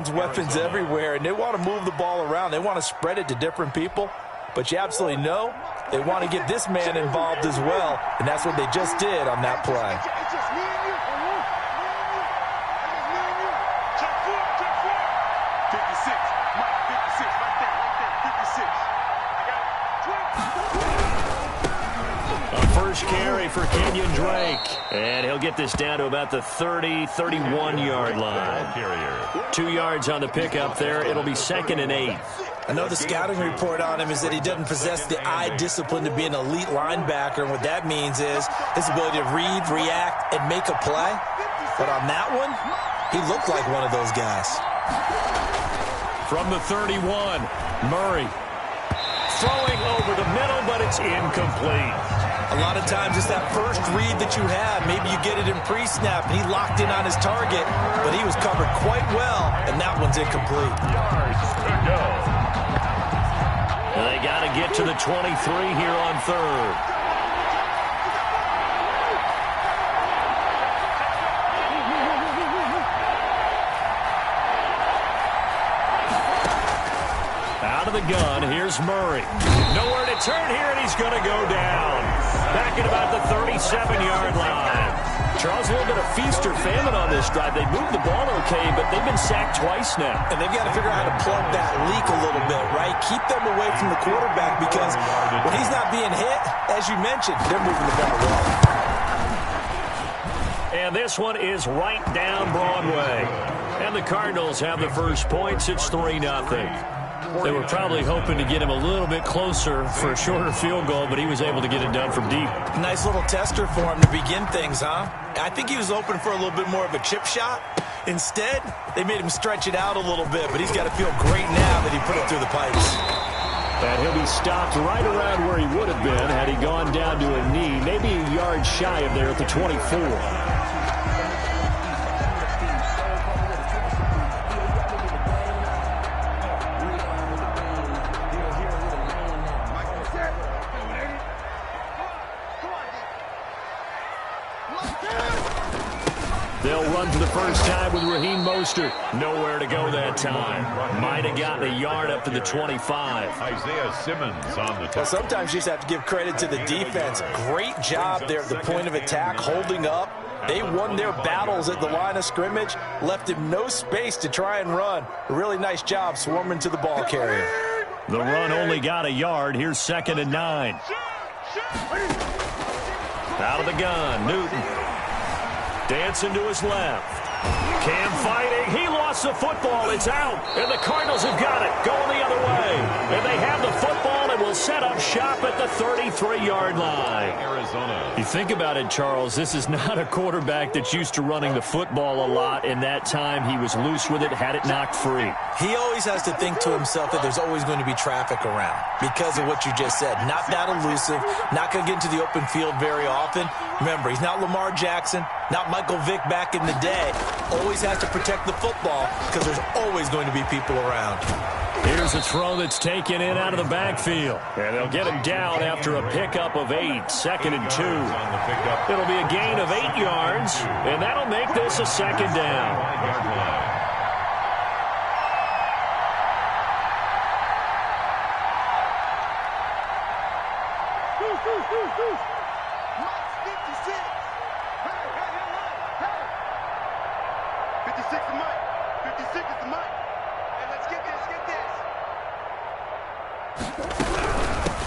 offense weapons everywhere, and they want to move the ball around. They want to spread it to different people. But you absolutely know they want to get this man involved as well, and that's what they just did on that play. Carry for Kenyon Drake. And he'll get this down to about the 30, 31-yard line. 2 yards on the pickup there. It'll be 2nd and 8. I know the scouting report on him is that he doesn't possess the eye discipline to be an elite linebacker. And what that means is his ability to read, react, and make a play. But on that one, he looked like one of those guys. From the 31, Murray. Throwing over the middle, but it's incomplete. A lot of times it's that first read that you have. Maybe you get it in pre-snap, and he locked in on his target, but he was covered quite well, and that one's incomplete. They got to get to the 23 here on 3rd. Out of the gun, here's Murray. Nowhere to turn here, and he's going to go down. Back at about the 37-yard line. Charles, a little bit of feast or famine on this drive. They moved the ball okay, but they've been sacked twice now. And they've got to figure out how to plug that leak a little bit, right? Keep them away from the quarterback because when he's not being hit, as you mentioned, they're moving the ball well. And this one is right down Broadway. And the Cardinals have the first points. It's 3-0. They were probably hoping to get him a little bit closer for a shorter field goal, but he was able to get it done from deep. Nice little tester for him to begin things, huh? I think he was open for a little bit more of a chip shot. Instead, they made him stretch it out a little bit, but he's got to feel great now that he put it through the pipes. And he'll be stopped right around where he would have been had he gone down to a knee, maybe a yard shy of there at the 24. They'll run for the first time with Raheem Mostert. Nowhere to go that time. Might have gotten a yard up to the 25. Isaiah Simmons on the top. Well, sometimes you just have to give credit to the defense. Great job there at the point of attack, holding up. They won their battles at the line of scrimmage, left him no space to try and run. A really nice job swarming to the ball carrier. The run only got a yard. Here's 2nd and 9. Out of the gun, Newton. Dancing to his left. Cam fighting. He lost the football. It's out. And the Cardinals have got it. Going the other way. And they have the football and will set up shop at the 33-yard line. Arizona. You think about it, Charles. This is not a quarterback that's used to running the football a lot. In that time, he was loose with it, had it knocked free. He always has to think to himself that there's always going to be traffic around because of what you just said. Not that elusive. Not going to get into the open field very often. Remember, he's not Lamar Jackson, not Michael Vick back in the day. Always has to protect the football because there's always going to be people around. Here's a throw that's taken in out of the backfield. And they'll get him down after a pickup of 8. 2nd and 2. It'll be a gain of 8 yards, and that'll make this a 2nd down.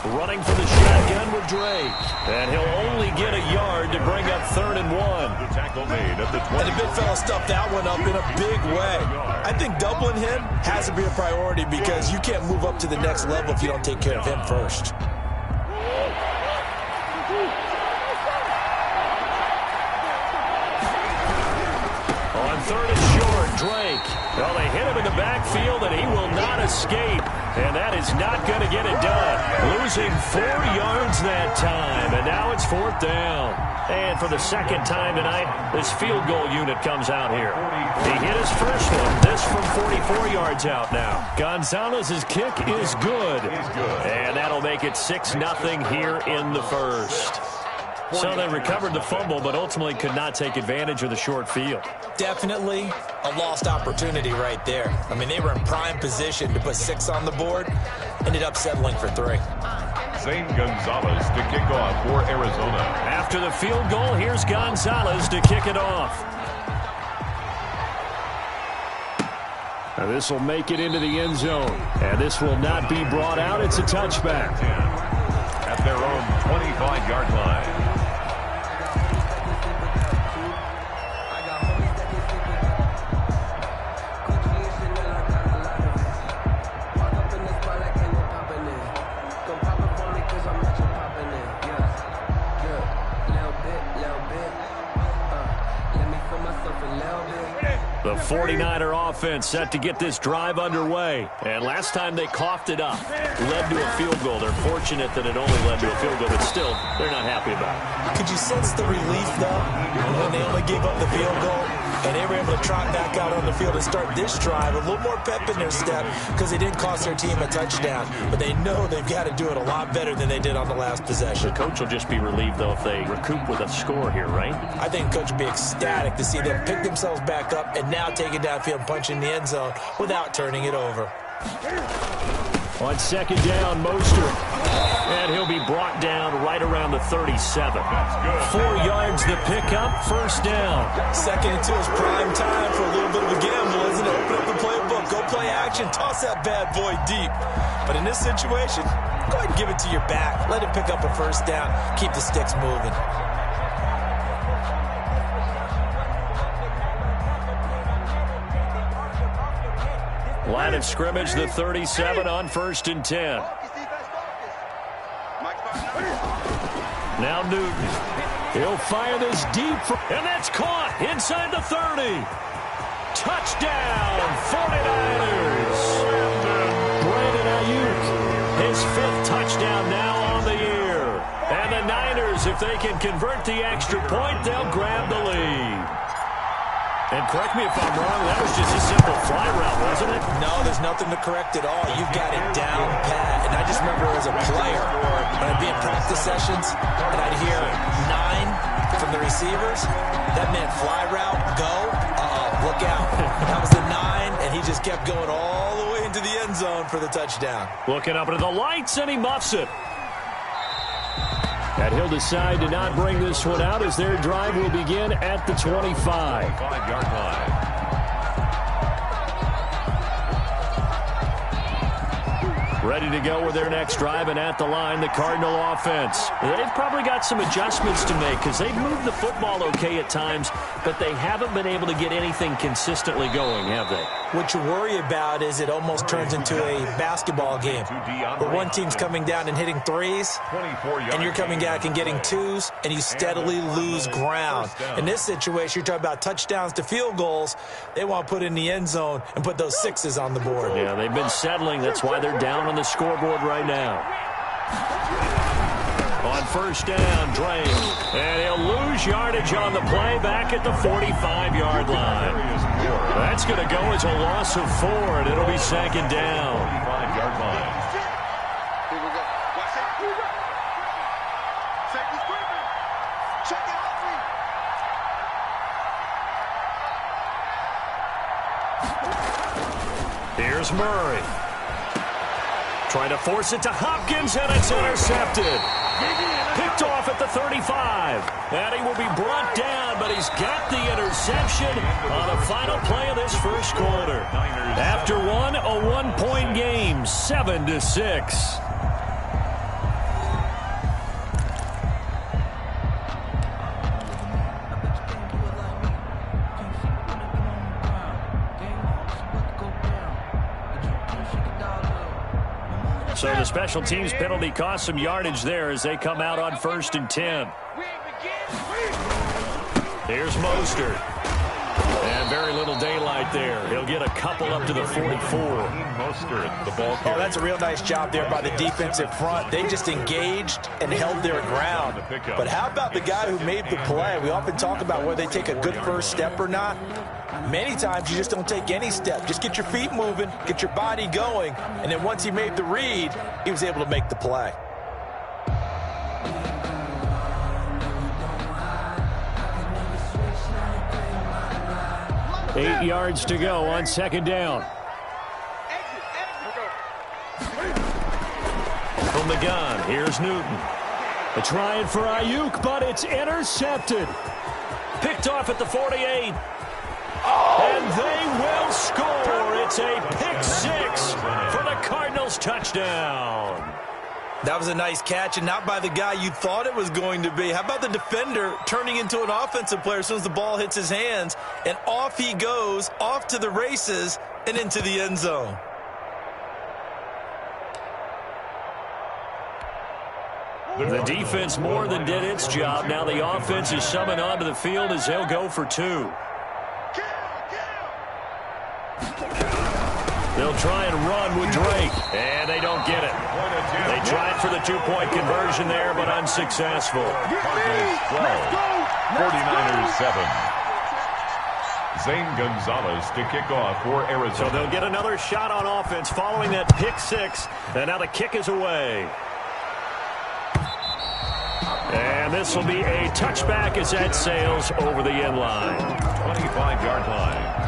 Running for the shotgun with Drake. And he'll only get a yard to bring up 3rd and 1. The tackle made at the 20. And the big fella stuffed that one up in a big way. I think doubling him has to be a priority because you can't move up to the next level if you don't take care of him first. On 3rd and short, Drake. Well, they hit him in the backfield, and he will not escape. And that is not going to get it done. Losing 4 yards that time, and now it's 4th down. And for the 2nd time tonight, this field goal unit comes out here. He hit his first one. This from 44 yards out now. Gonzalez's kick is good. And that'll make it 6-0 here in the first. So they recovered the fumble, but ultimately could not take advantage of the short field. Definitely a lost opportunity right there. I mean, they were in prime position to put 6 on the board, ended up settling for 3. Zane Gonzalez to kick off for Arizona. After the field goal, here's Gonzalez to kick it off. And this will make it into the end zone. And this will not be brought out. It's a touchback. At their own 25-yard line. The 49er offense set to get this drive underway. And last time they coughed it up, led to a field goal. They're fortunate that it only led to a field goal, but still, they're not happy about it. Could you sense the relief, though, when they only gave up the field goal? And they were able to trot back out on the field and start this drive. A little more pep in their step because they didn't cost their team a touchdown. But they know they've got to do it a lot better than they did on the last possession. The coach will just be relieved, though, if they recoup with a score here, right? I think the coach will be ecstatic to see them pick themselves back up and now take it downfield and punch in the end zone without turning it over. On second down, Mostert. And he'll be brought down right around the 37. 4 yards the pickup, first down. 2nd and 2 is prime time for a little bit of a gamble, isn't it? Open up the playbook, go play action, toss that bad boy deep. But in this situation, go ahead and give it to your back. Let him pick up a first down. Keep the sticks moving. Line of scrimmage, the 37 on 1st and 10. Now Newton. He'll fire this deep. And that's caught inside the 30. Touchdown, 49ers. Brandon Ayuk, his 5th touchdown now on the year. And the Niners, if they can convert the extra point, they'll grab the lead. And correct me if I'm wrong, that was just a simple fly route, wasn't it? No, there's nothing to correct at all. You've got it down pat. And I just remember as a player, when I'd be in practice sessions, and I'd hear 9 from the receivers, that meant fly route, go, look out. That was the 9, and he just kept going all the way into the end zone for the touchdown. Looking up into the lights, and he muffs it. And he'll decide to not bring this one out as their drive will begin at the 25. 5-yard line. Ready to go with their next drive, and at the line, the Cardinal offense. They've probably got some adjustments to make because they've moved the football okay at times, but they haven't been able to get anything consistently going, have they? What you worry about is it almost turns into a basketball game where one team's coming down and hitting 3s, and you're coming back and getting 2s, and you steadily lose ground. In this situation, you're talking about touchdowns to field goals. They want to put in the end zone and put those 6s on the board. Yeah, they've been settling. That's why they're down on the scoreboard right now. On first down, Drake. And he'll lose yardage on the play back at the 45-yard line. That's going to go as a loss of 4, and it'll be 2nd down. 45-yard line. Here we go. Watch it. Here we go. Check the screen. Check it out. Here's Murray. Trying to force it to Hopkins, and it's intercepted. Picked off at the 35. And he will be brought down, but he's got the interception on the final play of this first quarter. After one, a 1-point game, 7-6. So the special teams penalty cost some yardage there as they come out on 1st and 10. Here's Mostert. And very little daylight there. He'll get a couple up to the 44. Mostert, the ball carrier. Oh, that's a real nice job there by the defensive front. They just engaged and held their ground. But how about the guy who made the play? We often talk about whether they take a good first step or not. Many times you just don't take any step. Just get your feet moving, get your body going, and then once he made the read, he was able to make the play. 8 yards to go on second down. From the gun, here's Newton. They're trying for Ayuk, but it's intercepted. Picked off at the 48. And they will score. It's a pick six for the Cardinals touchdown. That was a nice catch, and not by the guy you thought it was going to be. How about the defender turning into an offensive player as soon as the ball hits his hands, and off he goes, off to the races, and into the end zone. The defense more than did its job. Now the offense is summoned onto the field as they'll go for two. They'll try and run with Drake, and they don't get it. They tried for the two-point conversion there, but unsuccessful. Cardinals 12, 49ers 7. Zane Gonzalez to kick off for Arizona. So they'll get another shot on offense following that pick six, and now the kick is away. And this will be a touchback as that sails over the end line. 25-yard line.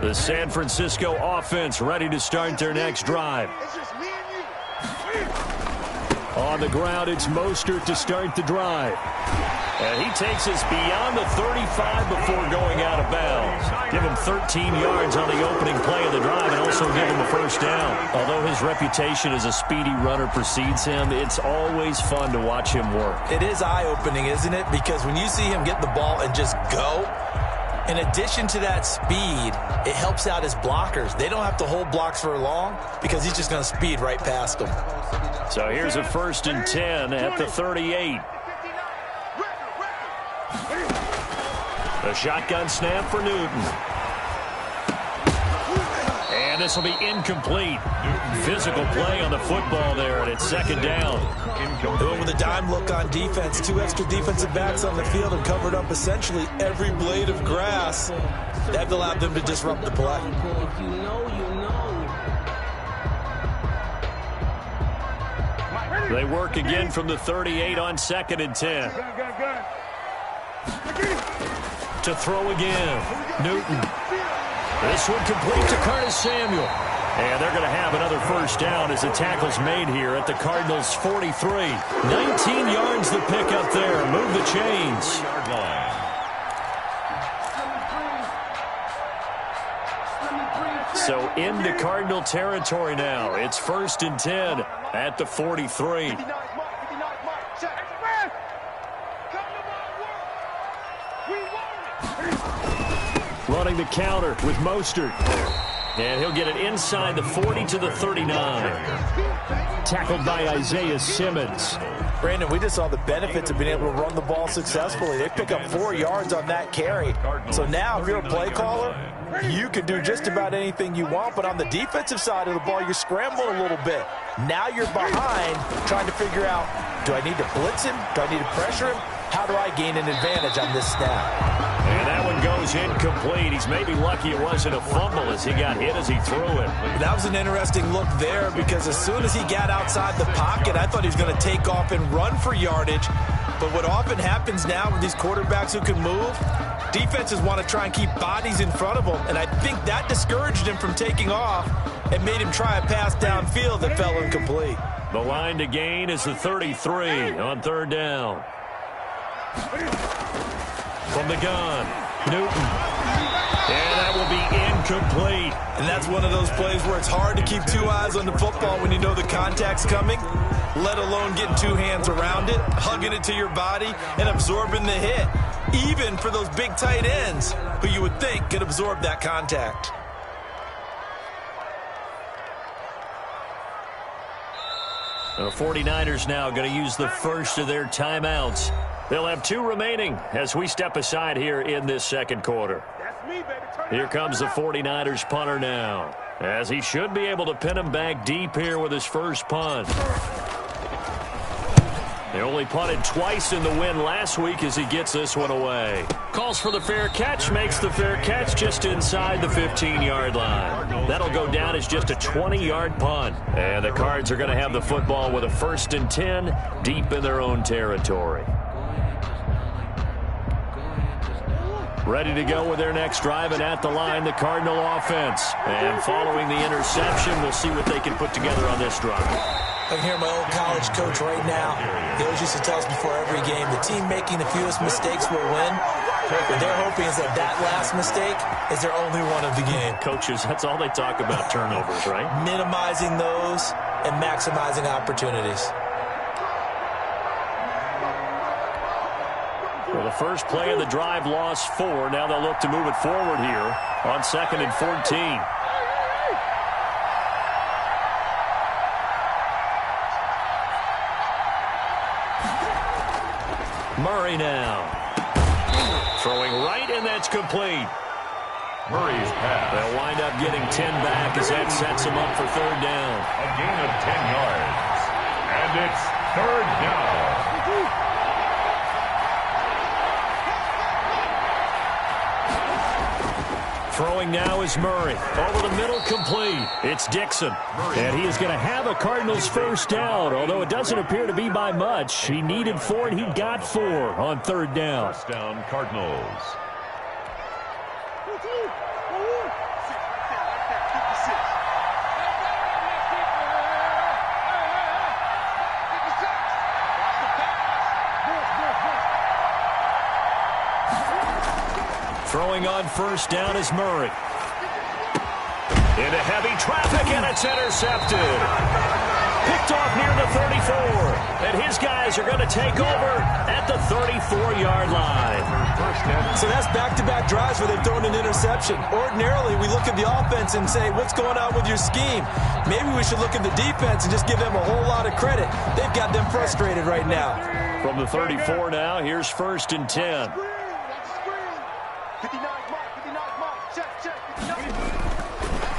The San Francisco offense ready to start their next drive. On the ground, it's Mostert to start the drive. And he takes us beyond the 35 before going out of bounds. Give him 13 yards on the opening play of the drive and also give him a first down. Although his reputation as a speedy runner precedes him, it's always fun to watch him work. It is eye-opening, isn't it? Because when you see him get the ball and just go, in addition to that speed, it helps out his blockers. They don't have to hold blocks for long because he's just going to speed right past them. So here's a 1st and 10 at the 38. The shotgun snap for Newton. And this will be incomplete. Physical play on the football there, and it's second down. With a dime look on defense, 2 extra defensive backs on the field and covered up essentially every blade of grass. That allowed them to disrupt the play. They work again from the 38 on 2nd and 10. To throw again, Newton. This one complete to Curtis Samuel. And they're going to have another first down as the tackle's made here at the Cardinals' 43. 19 yards the pick up there. Move the chains. So into Cardinal territory now. It's 1st and 10 at the 43. Running the counter with Mostert. And he'll get it inside the 40 to the 39. Tackled by Isaiah Simmons. Brandon, we just saw the benefits of being able to run the ball successfully. They pick up 4 yards on that carry. So now if you're a play caller, you can do just about anything you want. But on the defensive side of the ball, you're scrambling a little bit. Now you're behind trying to figure out, do I need to blitz him? Do I need to pressure him? How do I gain an advantage on this snap? And that one goes incomplete. He's maybe lucky it wasn't a fumble as he got hit as he threw it. That was an interesting look there because as soon as he got outside the pocket, I thought he was going to take off and run for yardage. But what often happens now with these quarterbacks who can move, defenses want to try and keep bodies in front of them. And I think that discouraged him from taking off and made him try a pass downfield that fell incomplete. The line to gain is the 33 on 3rd down. From the gun, Newton. And that will be incomplete. And that's one of those plays where it's hard to keep 2 eyes on the football when you know the contact's coming, let alone getting 2 hands around it, hugging it to your body, and absorbing the hit, even for those big tight ends who you would think could absorb that contact. The 49ers now going to use the first of their timeouts. They'll have 2 remaining as we step aside here in this second quarter. Here comes the 49ers punter now, as he should be able to pin him back deep here with his first punt. They only punted twice in the win last week as he gets this one away. Calls for the fair catch, makes the fair catch just inside the 15-yard line. That'll go down as just a 20-yard punt. And the Cards are going to have the football with a 1st and 10 deep in their own territory. Ready to go with their next drive, and at the line, the Cardinal offense. And following the interception, we'll see what they can put together on this drive. I can hear my old college coach right now. He always used to tell us before every game, the team making the fewest mistakes will win. What they're hoping is that last mistake is their only one of the game. Coaches, that's all they talk about, turnovers, right? Minimizing those and maximizing opportunities. Well, the first play of the drive lost 4. Now they'll look to move it forward here on 2nd and 14. Murray now. Throwing right, and that's complete. Murray's pass. They'll wind up getting 10 back as that sets them up for 3rd down. A gain of 10 yards. And it's 3rd down. Throwing now is Murray. Over the middle, complete. It's Dixon. And he is going to have a Cardinals 1st down, although it doesn't appear to be by much. He needed 4, and he got 4 on 3rd down. 1st down, Cardinals. Throwing on 1st down is Murray. Into heavy traffic, and it's intercepted. Picked off near the 34. And his guys are going to take over at the 34-yard line. So that's back-to-back drives where they've thrown an interception. Ordinarily, we look at the offense and say, what's going on with your scheme? Maybe we should look at the defense and just give them a whole lot of credit. They've got them frustrated right now. From the 34 now, here's 1st and 10.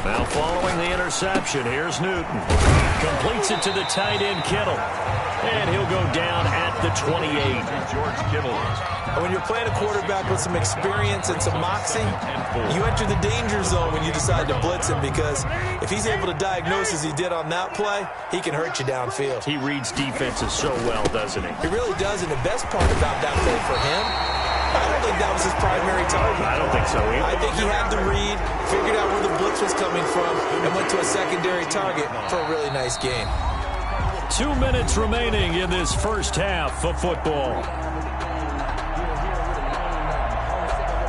Now following the interception, here's Newton. Completes it to the tight end, Kittle. And he'll go down at the 28. George Kittle. When you're playing a quarterback with some experience and some moxie, you enter the danger zone when you decide to blitz him, because if he's able to diagnose as he did on that play, he can hurt you downfield. He reads defenses so well, doesn't he? He really does, and the best part about that play for him, I don't think that was his primary target. I don't think so either. I think he had the read, figured out where the blitz was coming from, and went to a secondary target for a really nice game. 2 minutes remaining in this first half of football.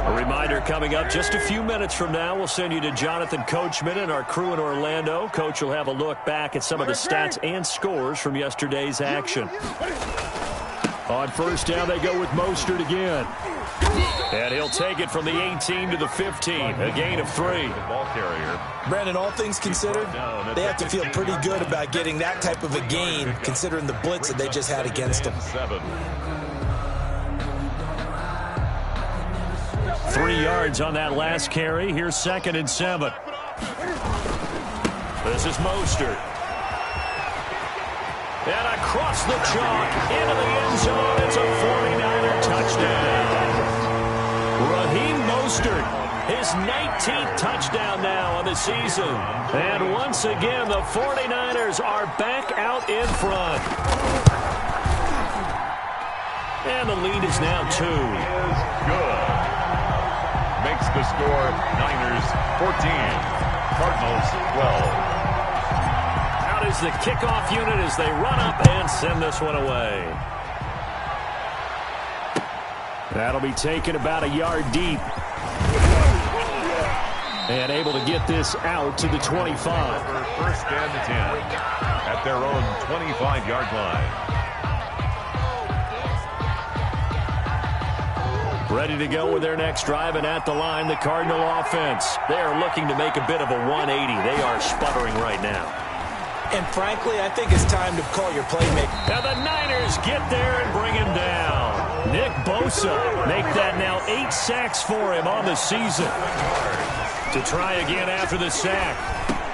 A reminder coming up just a few minutes from now, we'll send you to Jonathan Coachman and our crew in Orlando. Coach will have a look back at some of the stats and scores from yesterday's action. On 1st down, they go with Mostert again. And he'll take it from the 18 to the 15, a gain of 3. Ball carrier. Brandon, all things considered, they have to feel pretty good about getting that type of a gain, considering the blitz that they just had against them. 7. 3 yards on that last carry. Here's 2nd and 7. This is Mostert. And across the chalk, into the end zone. It's a 49er touchdown. Raheem Mostert, his 19th touchdown now on the season. And once again, the 49ers are back out in front. And the lead is now 2. Is good. Makes the score Niners 14, Cardinals 12. Out is the kickoff unit as they run up and send this one away. That'll be taken about a yard deep. And able to get this out to the 25. 1st and 10 at their own 25-yard line. Ready to go with their next drive, and at the line, the Cardinal offense. They are looking to make a bit of a 180. They are sputtering right now. And frankly, I think it's time to call your playmaker. Now the Niners get there and bring him down. Nick Bosa make that now 8 sacks for him on the season. To try again after the sack.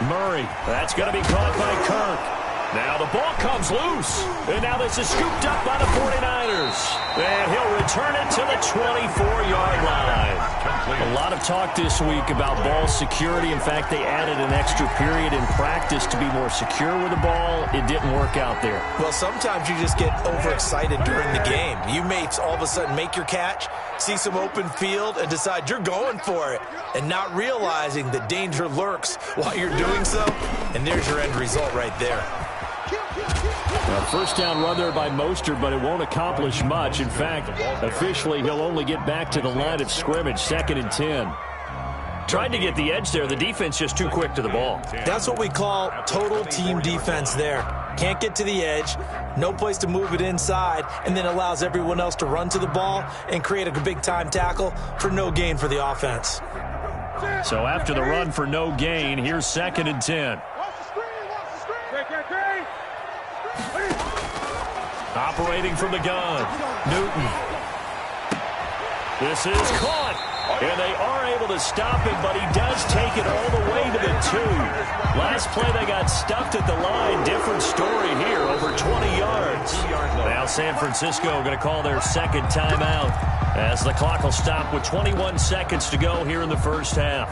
Murray, that's going to be caught by Kirk. Now the ball comes loose. And now this is scooped up by the 49ers. And he'll return it to the 24-yard line. A lot of talk this week about ball security. In fact, they added an extra period in practice to be more secure with the ball. It didn't work out there. Well, sometimes you just get overexcited during the game. You may all of a sudden make your catch, see some open field, and decide you're going for it, and not realizing the danger lurks while you're doing so. And there's your end result right there. A first down run there by Mostert, but it won't accomplish much. In fact, officially, he'll only get back to the line of scrimmage, 2nd and 10. Tried to get the edge there. The defense just too quick to the ball. That's what we call total team defense there. Can't get to the edge, no place to move it inside, and then allows everyone else to run to the ball and create a big-time tackle for no gain for the offense. So after the run for no gain, here's 2nd and 10. Operating from the gun, Newton. This is caught, and they are able to stop him, but he does take it all the way to the 2. Last play, they got stuffed at the line. Different story here, over 20 yards. Now San Francisco going to call their second timeout as the clock will stop with 21 seconds to go here in the first half.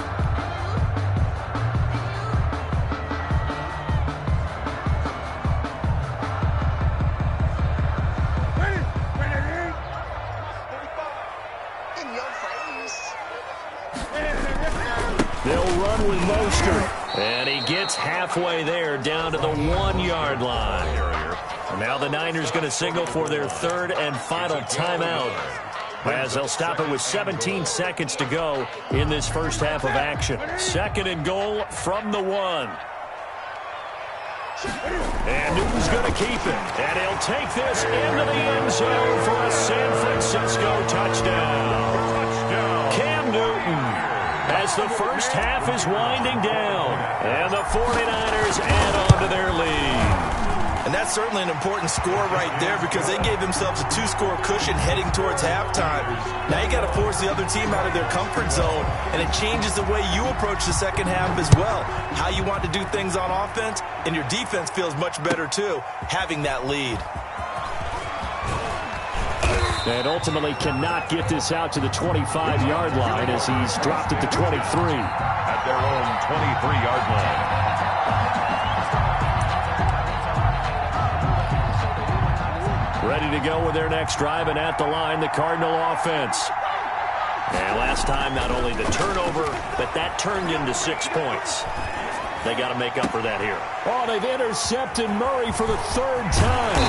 They'll run with Mostert, and he gets halfway there down to the 1-yard line. And now the Niners going to signal for their third and final timeout as they'll stop it with 17 seconds to go in this first half of action. 2nd and goal from the 1. And Newton's going to keep it, and he'll take this into the end zone for a San Francisco touchdown. Cam Newton, as the first half is winding down, and the 49ers add on to their lead. And that's certainly an important score right there because they gave themselves a 2-score cushion heading towards halftime. Now you got to force the other team out of their comfort zone, and it changes the way you approach the second half as well. How you want to do things on offense, and your defense feels much better too, having that lead. And ultimately cannot get this out to the 25-yard line as he's dropped at the 23. At their own 23-yard line. Ready to go with their next drive, and at the line, the Cardinal offense. And last time, not only the turnover, but that turned into 6 points. They got to make up for that here. Oh, they've intercepted Murray for the 3rd time.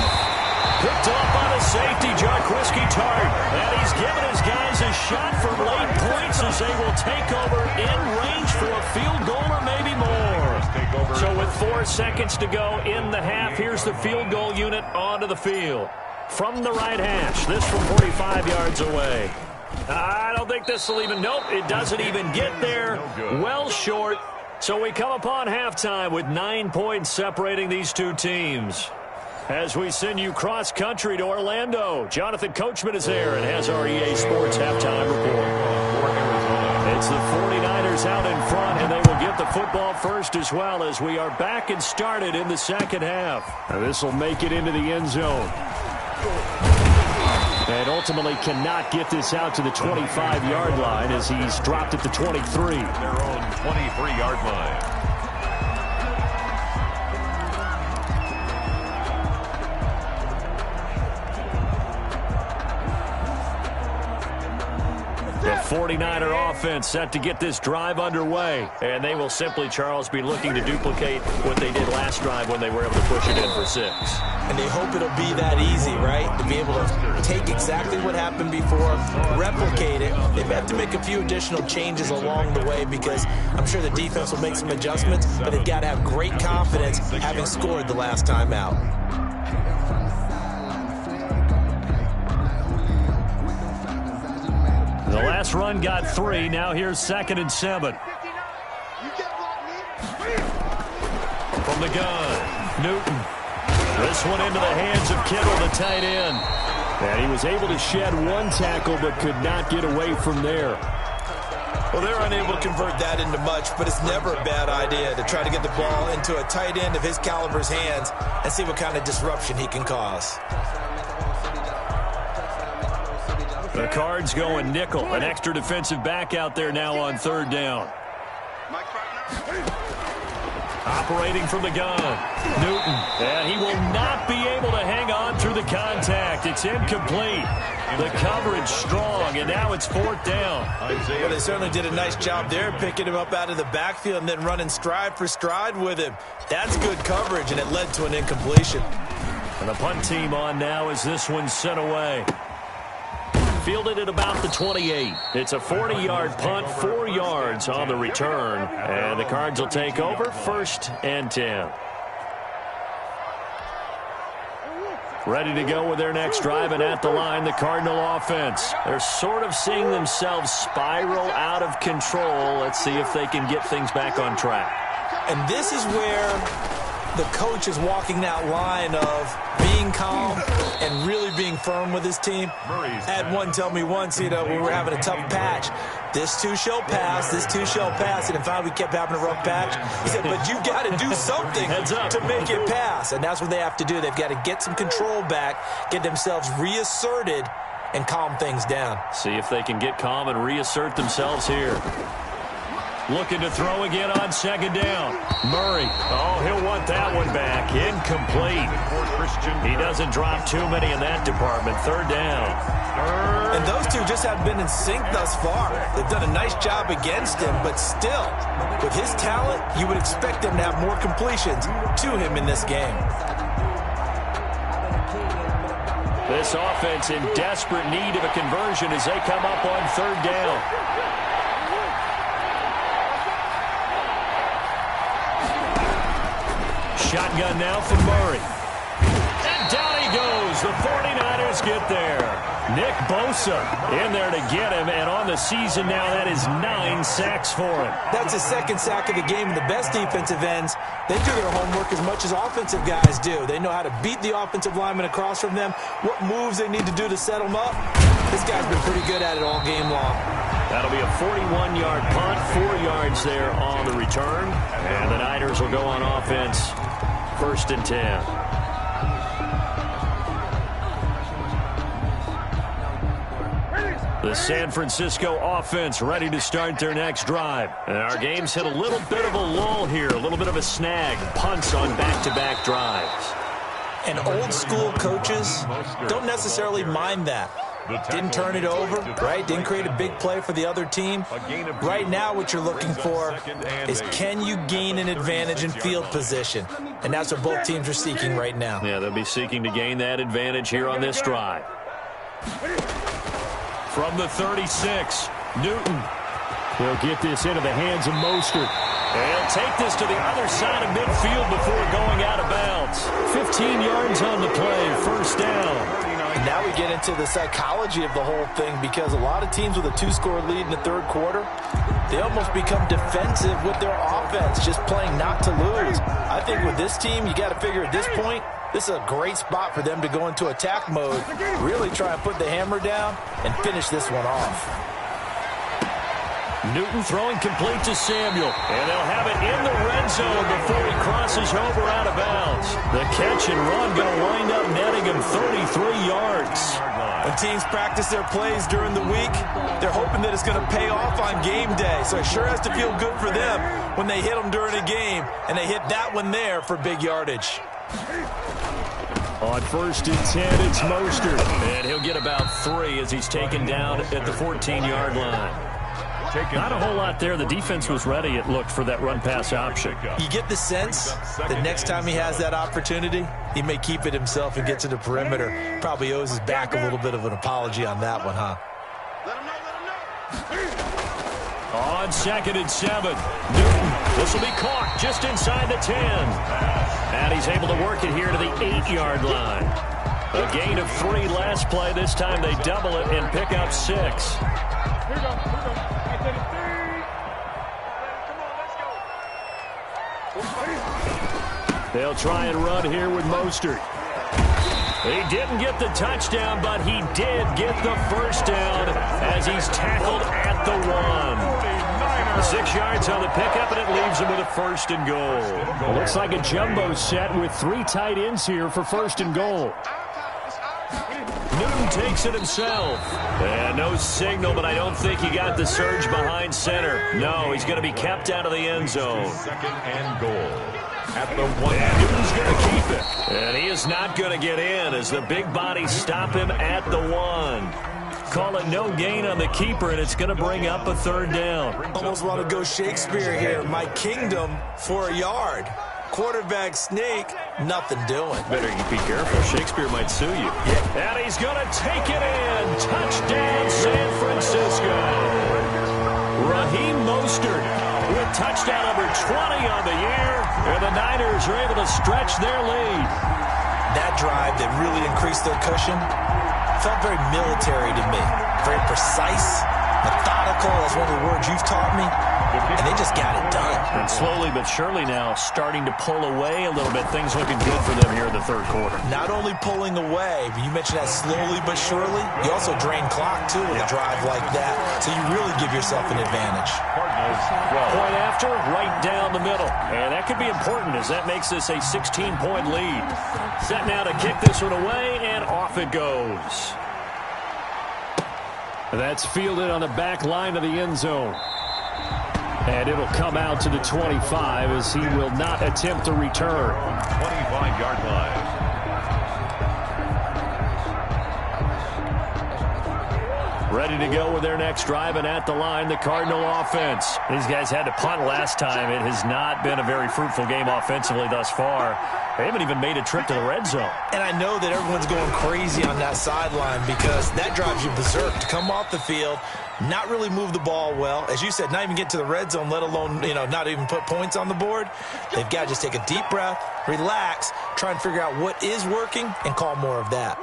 Picked off by the safety, Jarquiski Tart. And he's given his guys a shot for late points as they will take over in range for a field goal or maybe more. So with 4 seconds to go in the half, here's the field goal unit onto the field. From the right hash, this from 45 yards away. I don't think this will even, nope, it doesn't even get there. Well short. So we come upon halftime with 9 points separating these two teams. As we send you cross-country to Orlando, Jonathan Coachman is there and has our EA Sports halftime report. It's the 49ers out in front, and they will get the football first as well as we are back and started in the second half. Now this will make it into the end zone. And ultimately cannot get this out to the 25-yard line as he's dropped at the 23. Their own 23-yard line. The 49er offense set to get this drive underway. And they will simply, Charles, be looking to duplicate what they did last drive when they were able to push it in for 6. And they hope it'll be that easy, right? To be able to take exactly what happened before, replicate it. They may have to make a few additional changes along the way because I'm sure the defense will make some adjustments, but they've got to have great confidence having scored the last time out. The last run got 3. Now here's 2nd and 7. From the gun, Newton. This one into the hands of Kittle, the tight end. And he was able to shed 1 tackle but could not get away from there. Well, they're unable to convert that into much, but it's never a bad idea to try to get the ball into a tight end of his caliber's hands and see what kind of disruption he can cause. The Cards going nickel. An extra defensive back out there now on third down. Operating from the gun, Newton, and he will not be able to hang on through the contact. It's incomplete. The coverage strong, and now it's fourth down. Well, they certainly did a nice job there, picking him up out of the backfield and then running stride for stride with him. That's good coverage, and it led to an incompletion. And the punt team on now as this one's sent away. Fielded at about the 28. It's a 40-yard punt, 4 yards on the return. And the Cards will take over, 1st and 10. Ready to go with their next drive, and at the line, the Cardinal offense. They're sort of seeing themselves spiral out of control. Let's see if they can get things back on track. And this is where the coach is walking that line of being calm and really being firm with his team. I had one tell me once, we were having a tough patch. This too shall pass, this too shall pass. And finally we kept having a rough patch. He said, but you got to do something to make it pass. And that's what they have to do. They've got to get some control back, get themselves reasserted, and calm things down. See if they can get calm and reassert themselves here. Looking to throw again on second down. Murray. Oh, he'll want that one back. Incomplete. He doesn't drop too many in that department. Third down. And those two just haven't been in sync thus far. They've done a nice job against him, but still, with his talent, you would expect them to have more completions to him in this game. This offense in desperate need of a conversion as they come up on third down. Shotgun now from Murray. And down he goes. The 49ers get there. Nick Bosa in there to get him, and on the season now, that is 9 sacks for him. That's his second sack of the game, and the best defensive ends, they do their homework as much as offensive guys do. They know how to beat the offensive lineman across from them, what moves they need to do to set them up. This guy's been pretty good at it all game long. That'll be a 41-yard punt, 4 yards there on the return, and the Niners will go on offense. 1st and 10. The San Francisco offense ready to start their next drive. And our game's hit a little bit of a lull here, a little bit of a snag. Punts on back-to-back drives. And old-school coaches don't necessarily mind that. Didn't turn it over, right? Didn't create a big play for the other team. Right now what you're looking for is, can you gain an advantage in field position? And that's what both teams are seeking right now. Yeah, they'll be seeking to gain that advantage here on this drive. From the 36, Newton. He'll get this into the hands of Mostert. And he'll take this to the other side of midfield before going out of bounds. 15 yards on the play, 1st down. And now we get into the psychology of the whole thing, because a lot of teams with a 2-score lead in the third quarter, they almost become defensive with their offense, just playing not to lose. I think with this team, you got to figure at this point, this is a great spot for them to go into attack mode, really try and put the hammer down and finish this one off. Newton throwing complete to Samuel. And they'll have it in the red zone before he crosses over out of bounds. The catch and run going to wind up netting him 33 yards. When teams practice their plays during the week, they're hoping that it's going to pay off on game day. So it sure has to feel good for them when they hit them during a game. And they hit that one there for big yardage. On 1st and 10, it's Mostert. And he'll get about 3 as he's taken down at the 14-yard line. Not a whole lot there. The defense was ready, it looked, for that run-pass option. You get the sense that next time he has that opportunity, he may keep it himself and get to the perimeter. Probably owes his back a little bit of an apology on that one, huh? On 2nd and 7, Newton. This will be caught just inside the 10. And he's able to work it here to the 8-yard line. A gain of 3 last play. This time they double it and pick up 6. Here we go. They'll try and run here with Mostert. He didn't get the touchdown, but he did get the 1st down as he's tackled at the 1. 6 yards on the pickup, and it leaves him with a 1st and goal. It looks like a jumbo set with 3 tight ends here for 1st and goal. Newton takes it himself. And no signal, but I don't think he got the surge behind center. No, he's going to be kept out of the end zone. 2nd and goal at the 1. And Newton's going to keep it. And he is not going to get in as the big bodies stop him at the 1. Call it no gain on the keeper, and it's going to bring up a 3rd down. Almost want to go Shakespeare here. My kingdom for a yard. Quarterback sneak, nothing doing. Better be careful. Shakespeare might sue you. Yeah. And he's going to take it in. Touchdown, San Francisco. Raheem Mostert with touchdown number 20 on the year. And the Niners are able to stretch their lead. That drive that really increased their cushion felt very military to me. Very precise, methodical. That's one of the words you've taught me. And they just got it done. And slowly but surely now starting to pull away a little bit. Things looking good for them here in the 3rd quarter. Not only pulling away, but you mentioned that slowly but surely. You also drain clock, too, with a drive like that. So you really give yourself an advantage. Point after, right down the middle. And that could be important as that makes this a 16-point lead. Set now to kick this one away, and off it goes. That's fielded on the back line of the end zone. And it'll come out to the 25 as he will not attempt to return. 25-yard line. Ready to go with their next drive, and at the line, the Cardinal offense. These guys had to punt last time. It has not been a very fruitful game offensively thus far. They haven't even made a trip to the red zone. And I know that everyone's going crazy on that sideline because that drives you berserk to come off the field, not really move the ball well. As you said, not even get to the red zone, let alone, not even put points on the board. They've got to just take a deep breath, relax, try and figure out what is working, and call more of that.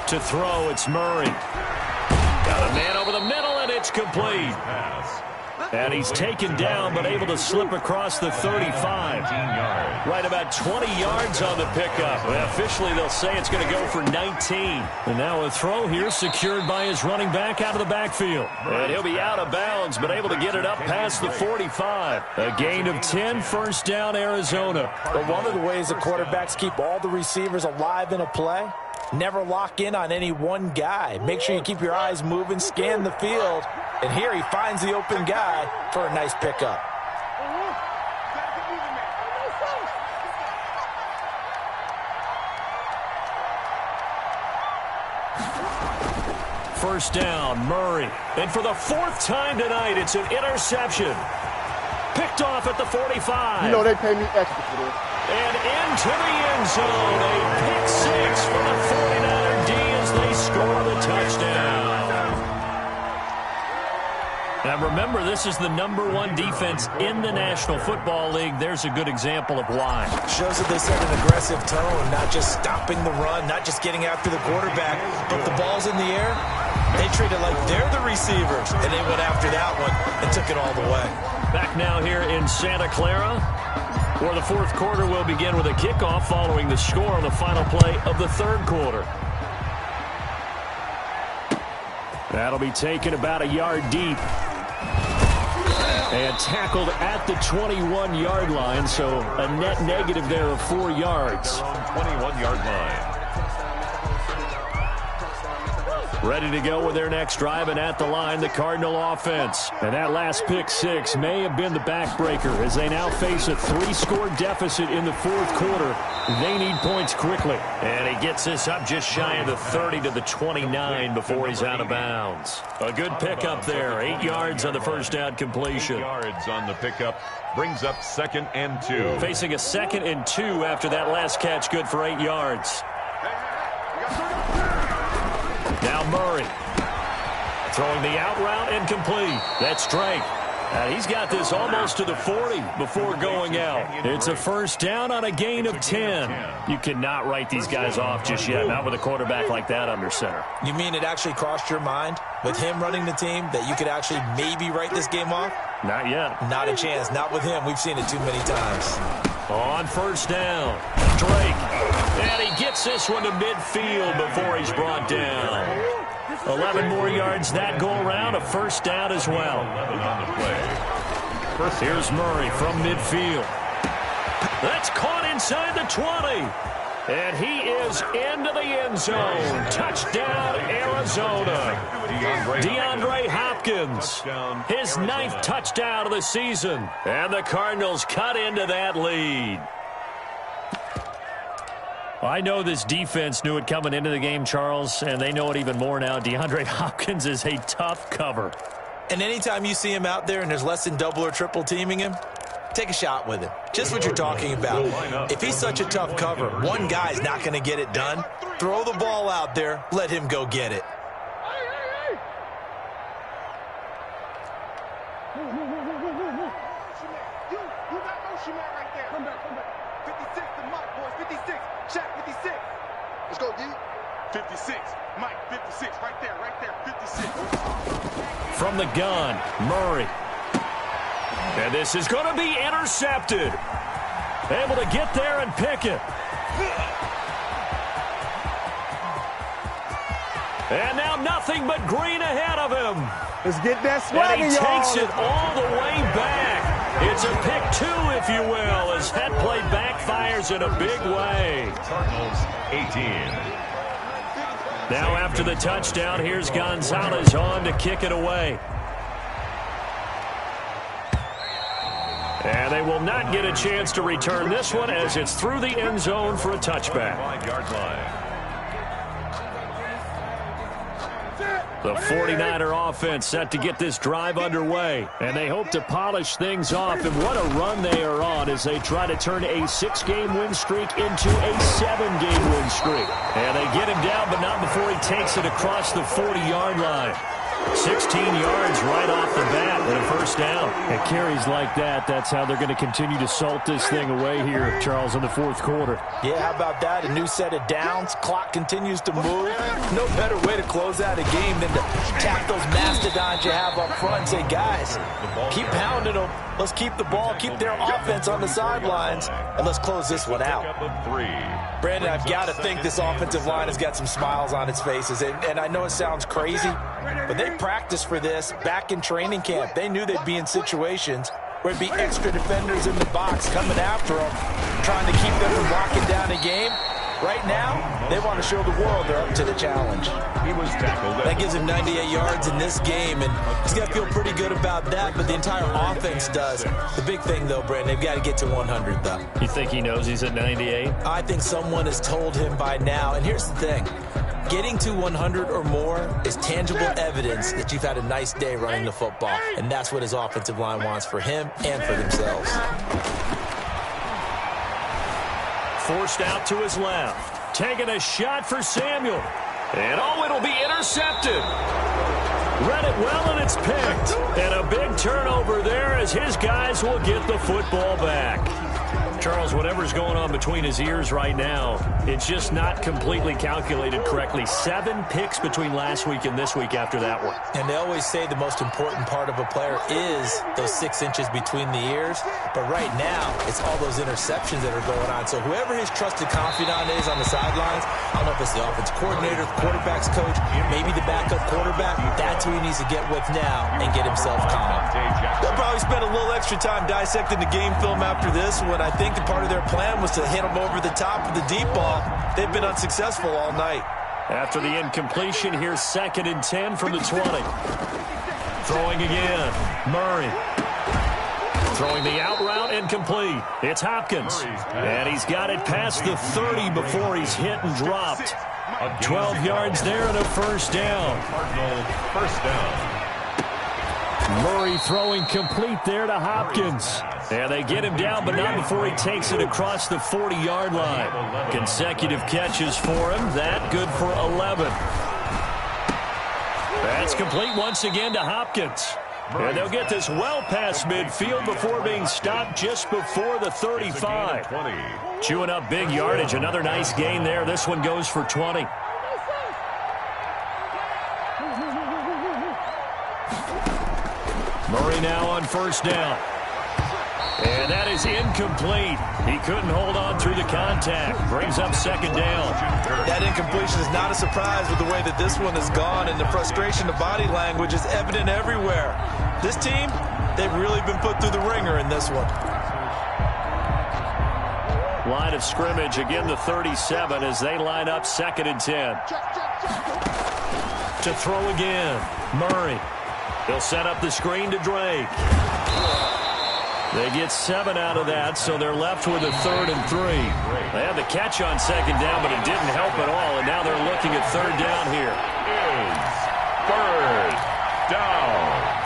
To throw, it's Murray. Got a man over the middle, and it's complete. And he's taken down, but able to slip across the 35. Right about 20 yards on the pickup. Well, officially, they'll say it's going to go for 19. And now a throw here secured by his running back out of the backfield. And he'll be out of bounds, but able to get it up past the 45. A gain of 10, 1st down, Arizona. But one of the ways the quarterbacks keep all the receivers alive in a play, never lock in on any one guy. Make sure you keep your eyes moving, scan the field. And here he finds the open guy for a nice pickup. First down, Murray. And for the 4th time tonight, it's an interception. Picked off at the 45. You know they pay me extra for this. And into the end zone. A pick 6 for the 49er D as they score the touchdown. Now remember, this is the #1 defense in the National Football League. There's a good example of why. Shows that they set an aggressive tone, not just stopping the run, not just getting after the quarterback, but the ball's in the air. They treat it like they're the receivers, and they went after that one and took it all the way. Back now here in Santa Clara, where the 4th quarter will begin with a kickoff following the score on the final play of the 3rd quarter. That'll be taken about a yard deep. And tackled at the 21-yard line, so a net negative there of 4 yards. 21-yard line. Ready to go with their next drive, and at the line, the Cardinal offense. And that last pick 6 may have been the backbreaker as they now face a 3-score deficit in the 4th quarter. They need points quickly. And he gets this up just shy of the 30 to the 29 before he's out of bounds. A good pickup there. 8 yards on the first down completion. 8 yards on the pickup brings up 2nd and 2. Facing a 2nd and 2 after that last catch, good for 8 yards. Now Murray. Throwing the out route incomplete. That's Drake. And he's got this almost to the 40 before going out. It's a first down on a gain of 10. You cannot write these guys off just yet, not with a quarterback like that under center. You mean it actually crossed your mind with him running the team that you could actually maybe write this game off? Not yet. Not a chance. Not with him. We've seen it too many times. On first down, Drake. And he gets Gets this one to midfield before he's brought down. 11 more yards that go around, a first down as well. 11 on the play. Here's Murray from midfield. That's caught inside the 20. And he is into the end zone. Touchdown, Arizona. DeAndre Hopkins, his 9th touchdown of the season. And the Cardinals cut into that lead. I know this defense knew it coming into the game, Charles, and they know it even more now. DeAndre Hopkins is a tough cover. And anytime you see him out there and there's less than double or triple teaming him, take a shot with him. Just what you're talking about. If he's such a tough cover, one guy's not going to get it done. Throw the ball out there. Let him go get it. You got motion man right there. Come back. 56 to Mike, boys. 56. Shaq, 56. Let's go, D. 56. Mike, 56. Right there. 56. From the gun, Murray. And this is going to be intercepted. Able to get there and pick it. And now nothing but green ahead of him. Let's get that swagger, And he y'all. takes it all the way back. It's a pick 2, if you will, as that play backfires in a big way. Cardinals 18. Now after the touchdown, here's Gonzalez on to kick it away. And they will not get a chance to return this one as it's through the end zone for a touchback. 5-yard line. The 49er offense set to get this drive underway, and they hope to polish things off. And what a run they are on as they try to turn a 6-game win streak into a 7-game win streak. And they get him down, but not before he takes it across the 40-yard line. 16 yards right off the bat and a first down. At carries like that, that's how they're going to continue to salt this thing away here, Charles, in the fourth quarter. Yeah, how about that? A new set of downs. Clock continues to move. No better way to close out a game than to tap those mastodons you have up front and say, guys, keep pounding them. Let's keep the ball, keep their offense on the sidelines, and let's close this one out. Brandon, I've got to think this offensive line has got some smiles on its faces. And I know it sounds crazy, but they practiced for this back in training camp. They knew they'd be in situations where it'd be extra defenders in the box coming after them, trying to keep them from locking down a game. Right now, they want to show the world they're up to the challenge. He was tackled. That gives him 98 yards in this game, and he's got to feel pretty good about that, but the entire offense does. The big thing, though, Brandon, they've got to get to 100, though. You think he knows he's at 98? I think someone has told him by now, and here's the thing. Getting to 100 or more is tangible evidence that you've had a nice day running the football, and that's what his offensive line wants for him and for themselves. Forced out to his left. Taking a shot for Samuel. And it'll be intercepted. Read it well, and it's picked. And a big turnover there as his guys will get the football back. Charles, whatever's going on between his ears right now, it's just not completely calculated correctly. 7 picks between last week and this week after that one. And they always say the most important part of a player is those 6 inches between the ears. But right now, it's all those interceptions that are going on. So whoever his trusted confidant is on the sidelines, I don't know if it's the offensive coordinator, the quarterback's coach, maybe the backup quarterback, that's who he needs to get with now and get himself calm. They'll probably spend a little extra time dissecting the game film after this one. I think the part of their plan was to hit them over the top of the deep ball. They've been unsuccessful all night. After the incompletion, here's 2nd and 10 from the 20. Throwing again. Murray. Throwing the out route incomplete. It's Hopkins. And he's got it past the 30 before he's hit and dropped. 12 yards there and a first down. Cardinal first down. Murray throwing complete there to Hopkins. And they get him down, but not before he takes it across the 40-yard line. Consecutive catches for him. That good for 11. That's complete once again to Hopkins. And they'll get this well past midfield before being stopped just before the 35. Chewing up big yardage. Another nice gain there. This one goes for 20. Murray now on first down. And that is incomplete. He couldn't hold on through the contact. Brings up second down. That incompletion is not a surprise with the way that this one has gone, and the frustration of body language is evident everywhere. This team, they've really been put through the ringer in this one. Line of scrimmage, again the 37 as they line up 2nd and 10. To throw again, Murray. He'll set up the screen to Drake. They get 7 out of that, so they're left with a 3rd and 3. They had the catch on 2nd down, but it didn't help at all, and now they're looking at 3rd down here. Is 3rd down.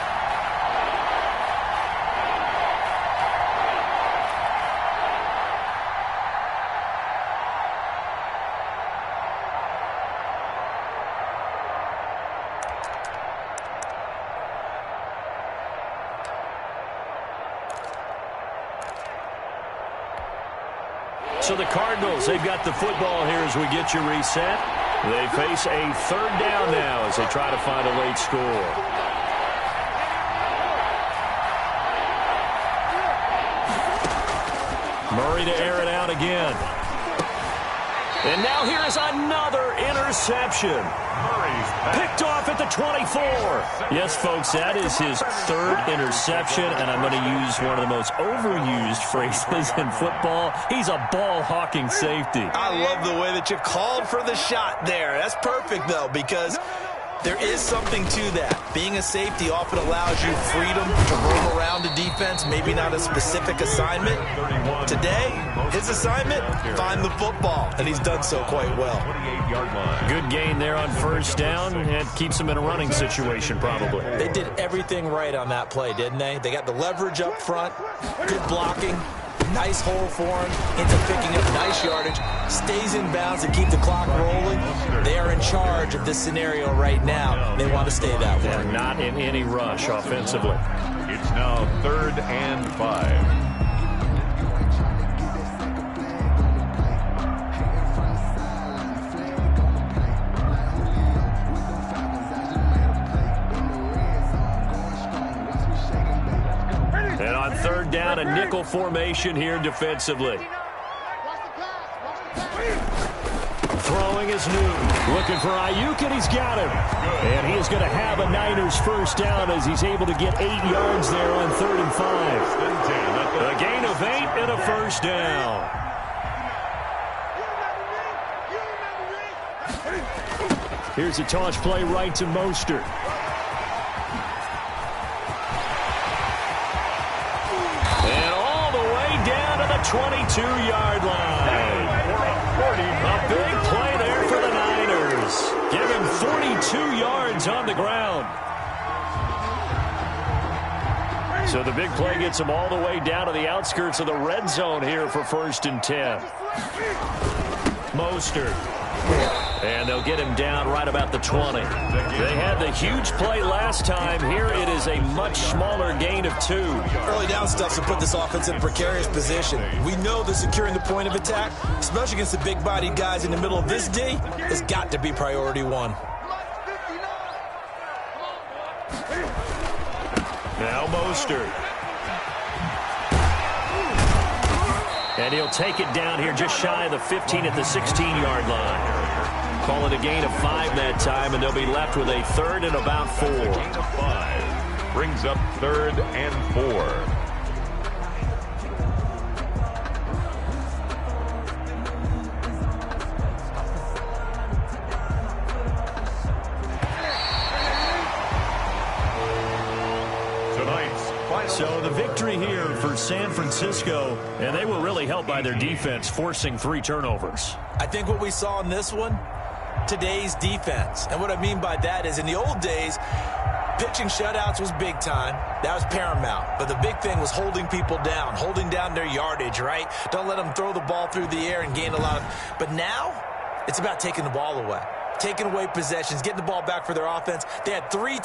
So the Cardinals, they've got the football here as we get you reset. They face a 3rd down now as they try to find a late score. Murray to air it out again. And now here's another interception. Picked off at the 24. Yes, folks, that is his 3rd interception, and I'm going to use one of the most overused phrases in football. He's a ball-hawking safety. I love the way that you called for the shot there. That's perfect, though, because there is something to that. Being a safety often allows you freedom to roam around the defense, maybe not a specific assignment. Today, his assignment, find the football, and he's done so quite well. Good gain there on 1st down. It keeps him in a running situation, probably. They did everything right on that play, didn't they? They got the leverage up front, good blocking, nice hole for him, ends up picking up nice yardage, stays in bounds to keep the clock rolling. They are in charge of this scenario right now. They want to stay that way. They're not in any rush offensively. It's now 3rd and 5. And on 3rd down, a nickel formation here defensively. Throwing is Newton. Looking for Ayuk, and he's got him. And he is going to have a Niners 1st down as he's able to get 8 yards there on 3rd and 5. A gain of 8 and a 1st down. Here's a toss play right to Mostert. And all the way down to the 22-yard line. A big play there for the Niners. Give him 42 yards on the ground. So the big play gets him all the way down to the outskirts of the red zone here for 1st and 10. Mostert. And they'll get him down right about the 20. They had the huge play last time. Here it is a much smaller gain of 2. Early down stuff to put this offense in a precarious position. We know that securing the point of attack, especially against the big-bodied guys in the middle of this D, has got to be priority 1. Now Mostert. And he'll take it down here just shy of the 15 at the 16-yard line. Call it a gain of 5 that time, and they'll be left with a 3rd and about 4. Gain of 5 brings up 3rd and 4. So the victory here for San Francisco, and they were really helped by their defense, forcing 3 turnovers. I think what we saw in this one, today's defense. And what I mean by that is in the old days, pitching shutouts was big time. That was paramount. But the big thing was holding people down, holding down their yardage, right? Don't let them throw the ball through the air and gain a lot of... But now, it's about taking the ball away, taking away possessions, getting the ball back for their offense. They had 3